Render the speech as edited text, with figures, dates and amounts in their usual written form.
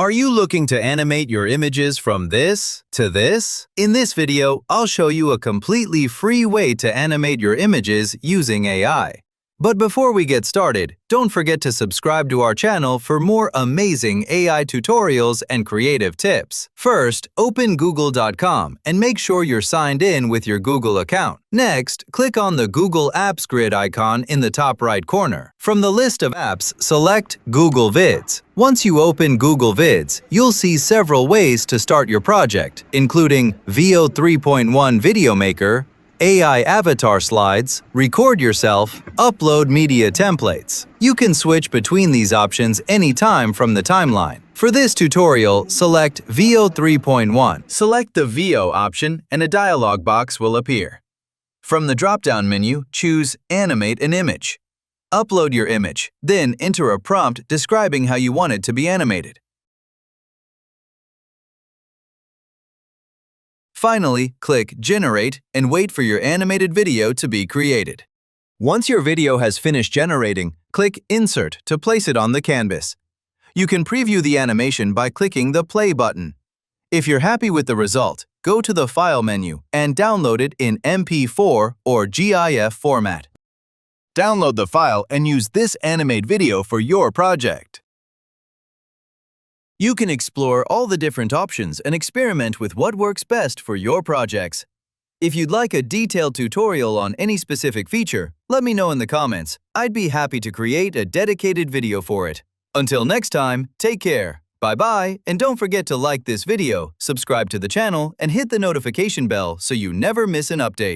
Are you looking to animate your images from this to this? In this video, I'll show you a completely free way to animate your images using AI. But before we get started, don't forget to subscribe to our channel for more amazing AI tutorials and creative tips. First, open Google.com and make sure you're signed in with your Google account. Next, click on the Google Apps grid icon in the top right corner. From the list of apps, select Google Vids. Once you open Google Vids, you'll see several ways to start your project, including VO 3.1 Video Maker, AI avatar slides, record yourself, upload media templates. You can switch between these options anytime from the timeline. For this tutorial, select VO 3.1. Select the VO option and a dialog box will appear. From the drop-down menu, choose Animate an image. Upload your image, then enter a prompt describing how you want it to be animated. Finally, click Generate and wait for your animated video to be created. Once your video has finished generating, click Insert to place it on the canvas. You can preview the animation by clicking the Play button. If you're happy with the result, go to the File menu and download it in MP4 or GIF format. Download the file and use this Animate video for your project. You can explore all the different options and experiment with what works best for your projects. If you'd like a detailed tutorial on any specific feature, let me know in the comments. I'd be happy to create a dedicated video for it. Until next time, take care. Bye-bye, and don't forget to like this video, subscribe to the channel, and hit the notification bell so you never miss an update.